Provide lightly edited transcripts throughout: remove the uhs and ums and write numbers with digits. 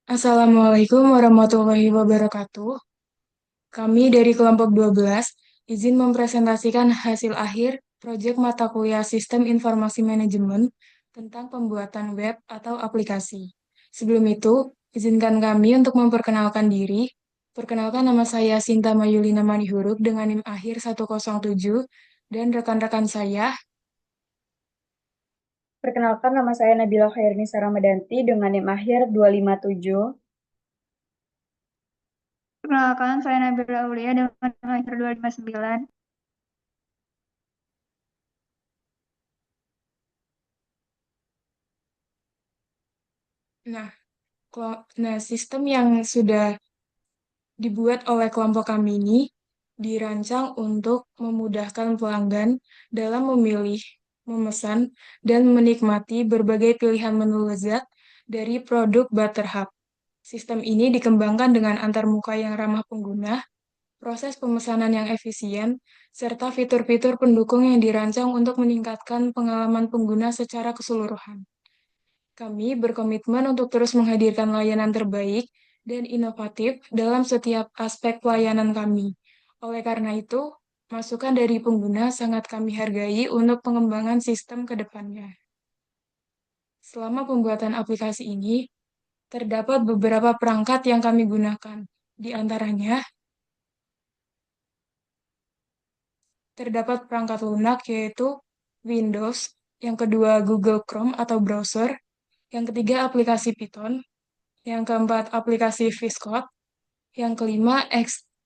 Assalamualaikum warahmatullahi wabarakatuh. Kami dari kelompok 12 izin mempresentasikan hasil akhir proyek mata kuliah Sistem Informasi Manajemen tentang pembuatan web atau aplikasi. Sebelum itu, izinkan kami untuk memperkenalkan diri. Perkenalkan, nama saya Sinta Mayulina Manihuruk dengan NIM akhir 107 dan rekan-rekan saya. Perkenalkan, nama saya Nabila Khairnisa Ramadanti dengan NIM akhir 257. Perkenalkan, saya Nabila Aulia dengan akhir 259. Nah, sistem yang sudah dibuat oleh kelompok kami ini dirancang untuk memudahkan pelanggan dalam memilih, memesan, dan menikmati berbagai pilihan menu lezat dari produk Butterhub. Sistem ini dikembangkan dengan antarmuka yang ramah pengguna, proses pemesanan yang efisien, serta fitur-fitur pendukung yang dirancang untuk meningkatkan pengalaman pengguna secara keseluruhan. Kami berkomitmen untuk terus menghadirkan layanan terbaik dan inovatif dalam setiap aspek pelayanan kami. Oleh karena itu, masukan dari pengguna sangat kami hargai untuk pengembangan sistem ke depannya. Selama pembuatan aplikasi ini, terdapat beberapa perangkat yang kami gunakan. Di antaranya, terdapat perangkat lunak yaitu Windows, yang kedua Google Chrome atau browser, yang ketiga aplikasi Python, yang keempat aplikasi VS yang kelima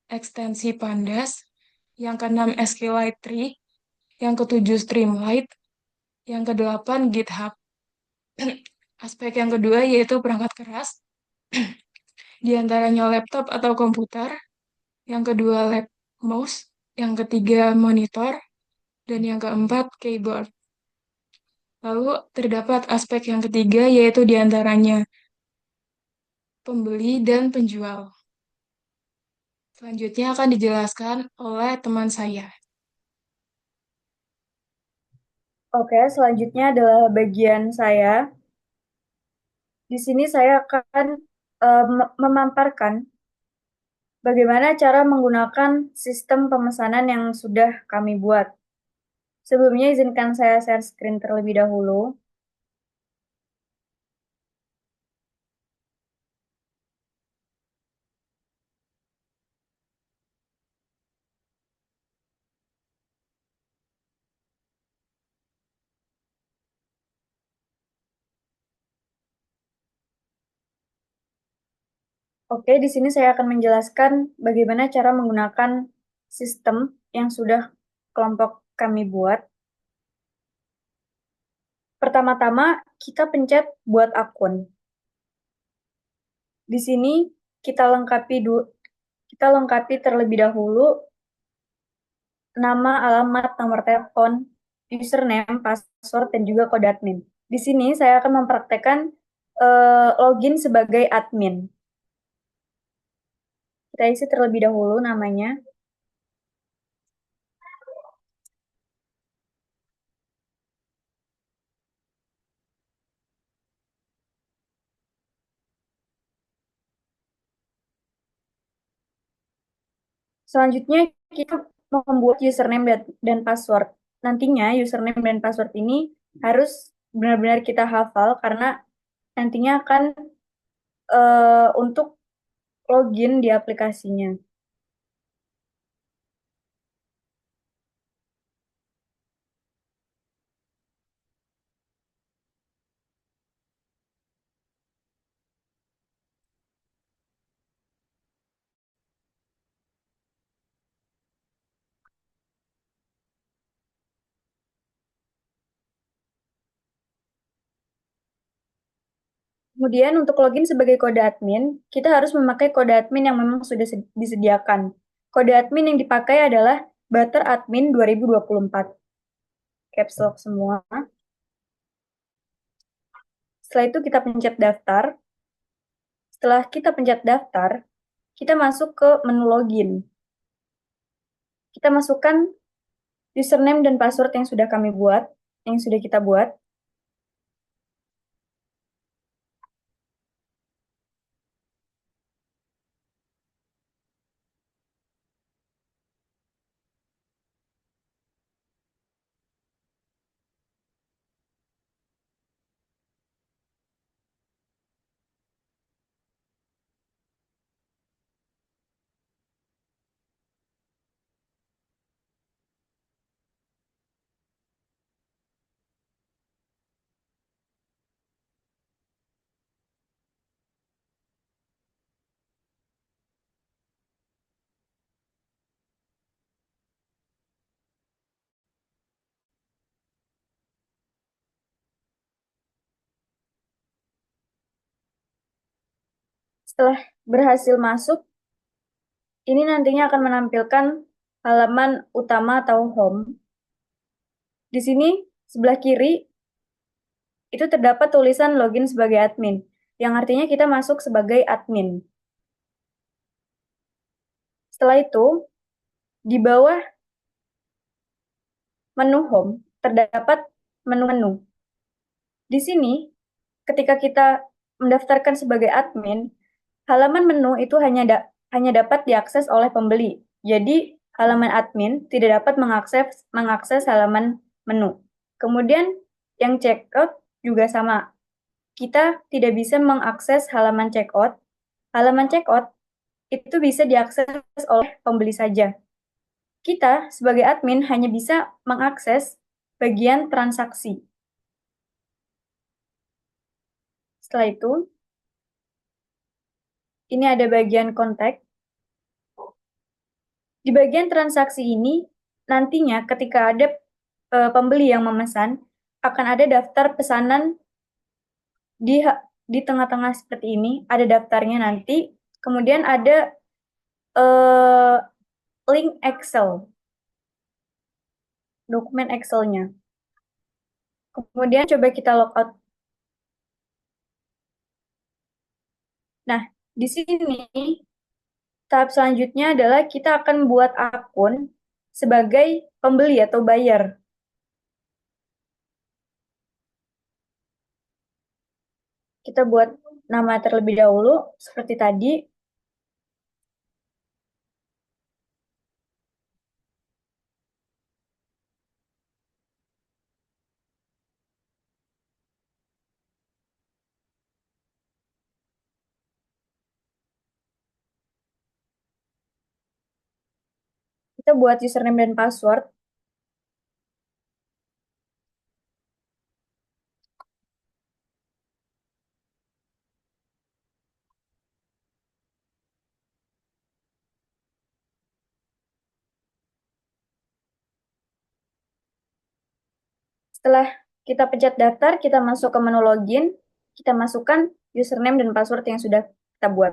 ekstensi Pandas, yang keenam SQLite 3, yang ketujuh Streamlit, yang kedelapan GitHub. Aspek yang kedua yaitu perangkat keras, di antaranya laptop atau komputer, yang kedua mouse, yang ketiga monitor, dan yang keempat keyboard. Lalu terdapat aspek yang ketiga yaitu di antaranya pembeli dan penjual. Selanjutnya akan dijelaskan oleh teman saya. Oke, selanjutnya adalah bagian saya. Di sini saya akan memaparkan bagaimana cara menggunakan sistem pemesanan yang sudah kami buat. Sebelumnya izinkan saya share screen terlebih dahulu. Oke, di sini saya akan menjelaskan bagaimana cara menggunakan sistem yang sudah kelompok kami buat. Pertama-tama, kita pencet buat akun. Di sini kita lengkapi terlebih dahulu nama, alamat, nomor telepon, username, password, dan juga kode admin. Di sini saya akan mempraktekkan login sebagai admin. Kita isi terlebih dahulu namanya. Selanjutnya kita membuat username dan password. Nantinya username dan password ini harus benar-benar kita hafal karena nantinya akan untuk login di aplikasinya. Kemudian untuk login sebagai kode admin, kita harus memakai kode admin yang memang sudah disediakan. Kode admin yang dipakai adalah Butter Admin 2024. Caps lock semua. Setelah itu kita pencet daftar. Setelah kita pencet daftar, kita masuk ke menu login. Kita masukkan username dan password yang sudah kami buat, yang sudah kita buat. Setelah berhasil masuk, ini nantinya akan menampilkan halaman utama atau home. Di sini sebelah kiri itu terdapat tulisan login sebagai admin, yang artinya kita masuk sebagai admin. Setelah itu, di bawah menu home terdapat menu-menu. Di sini, ketika kita mendaftarkan sebagai admin, halaman menu itu hanya dapat diakses oleh pembeli. Jadi, halaman admin tidak dapat mengakses halaman menu. Kemudian, yang checkout juga sama. Kita tidak bisa mengakses halaman checkout. Halaman checkout itu bisa diakses oleh pembeli saja. Kita sebagai admin hanya bisa mengakses bagian transaksi. Setelah itu, ini ada bagian kontak. Di bagian transaksi ini, nantinya ketika ada pembeli yang memesan, akan ada daftar pesanan di tengah-tengah seperti ini, ada daftarnya nanti, kemudian ada link Excel, dokumen Excel-nya. Kemudian coba kita logout. Nah, di sini tahap selanjutnya adalah kita akan buat akun sebagai pembeli atau buyer. Kita buat nama terlebih dahulu, seperti tadi. Kita buat username dan password. Setelah kita pencet daftar, kita masuk ke menu login, kita masukkan username dan password yang sudah kita buat.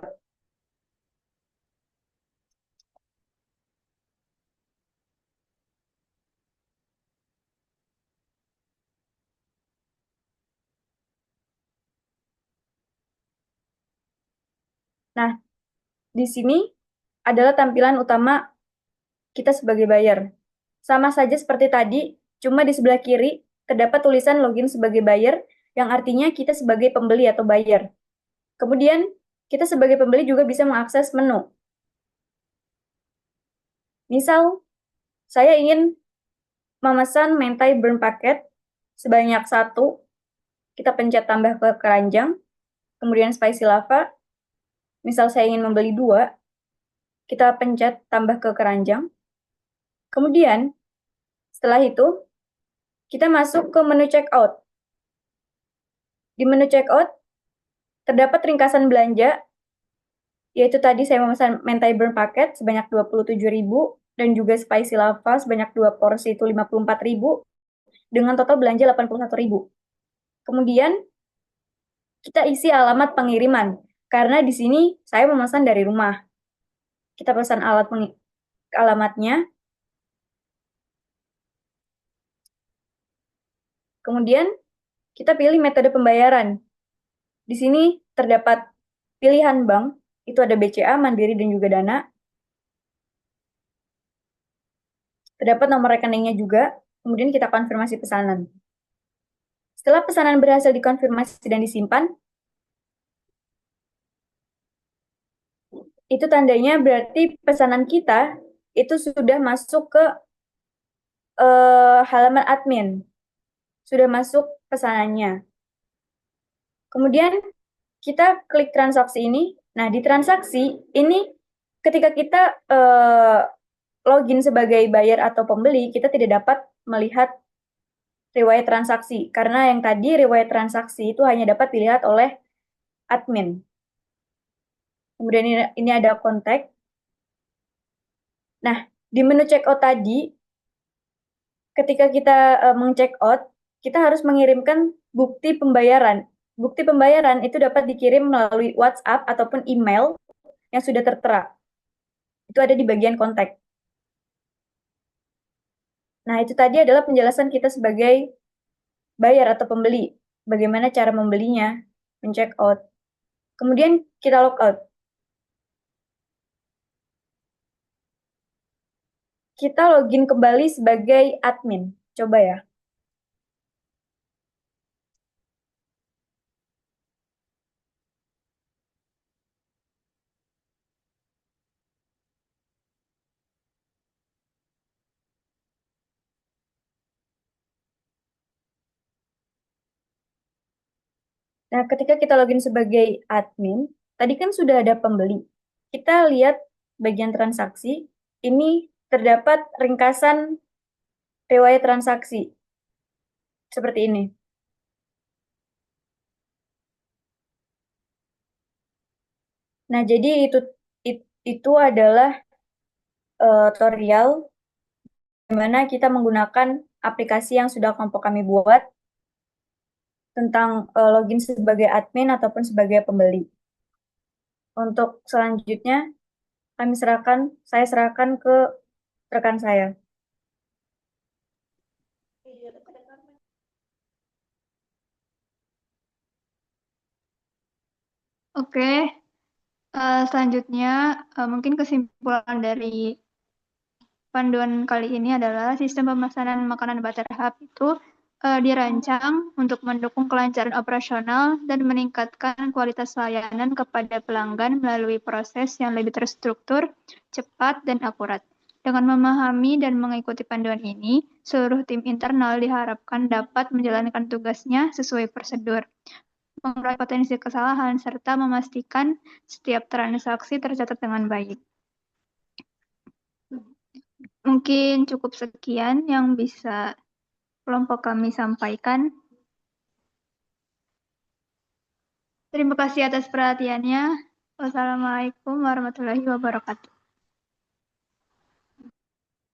Nah, di sini adalah tampilan utama kita sebagai buyer. Sama saja seperti tadi, cuma di sebelah kiri terdapat tulisan login sebagai buyer, yang artinya kita sebagai pembeli atau buyer. Kemudian, kita sebagai pembeli juga bisa mengakses menu. Misal, saya ingin memesan mentai burn paket sebanyak 1, kita pencet tambah ke keranjang, kemudian spicy lava. Misal saya ingin membeli 2, kita pencet tambah ke keranjang. Kemudian, setelah itu, kita masuk ke menu checkout. Di menu checkout, terdapat ringkasan belanja, yaitu tadi saya memesan mentai burn paket sebanyak 27.000, dan juga spicy lava sebanyak 2 porsi itu 54.000, dengan total belanja 81.000. Kemudian, kita isi alamat pengiriman, karena di sini saya memesan dari rumah. Kita pesan alamatnya. Kemudian, kita pilih metode pembayaran. Di sini terdapat pilihan bank, itu ada BCA, Mandiri, dan juga Dana. Terdapat nomor rekeningnya juga, kemudian kita konfirmasi pesanan. Setelah pesanan berhasil dikonfirmasi dan disimpan, itu tandanya berarti pesanan kita itu sudah masuk ke halaman admin. Sudah masuk pesanannya. Kemudian kita klik transaksi ini. Nah, di transaksi ini ketika kita login sebagai buyer atau pembeli, kita tidak dapat melihat riwayat transaksi. Karena yang tadi riwayat transaksi itu hanya dapat dilihat oleh admin. Kemudian ini ada kontak. Nah, di menu checkout tadi, ketika kita meng-checkout, kita harus mengirimkan bukti pembayaran. Bukti pembayaran itu dapat dikirim melalui WhatsApp ataupun email yang sudah tertera. Itu ada di bagian kontak. Nah, itu tadi adalah penjelasan kita sebagai buyer atau pembeli. Bagaimana cara membelinya, men-check out. Kemudian kita log out. Kita login kembali sebagai admin. Coba ya. Nah, ketika kita login sebagai admin, tadi kan sudah ada pembeli. Kita lihat bagian transaksi, ini terdapat ringkasan riwayat transaksi. Seperti ini. Nah, jadi itu adalah tutorial di mana kita menggunakan aplikasi yang sudah kelompok kami buat tentang login sebagai admin ataupun sebagai pembeli. Untuk selanjutnya, saya serahkan ke rekan saya. Oke, selanjutnya mungkin kesimpulan dari panduan kali ini adalah sistem pemesanan makanan Butter Hub itu dirancang untuk mendukung kelancaran operasional dan meningkatkan kualitas layanan kepada pelanggan melalui proses yang lebih terstruktur, cepat, dan akurat. Dengan memahami dan mengikuti panduan ini, seluruh tim internal diharapkan dapat menjalankan tugasnya sesuai prosedur, mengurangi potensi kesalahan, serta memastikan setiap transaksi tercatat dengan baik. Mungkin cukup sekian yang bisa kelompok kami sampaikan. Terima kasih atas perhatiannya. Wassalamualaikum warahmatullahi wabarakatuh.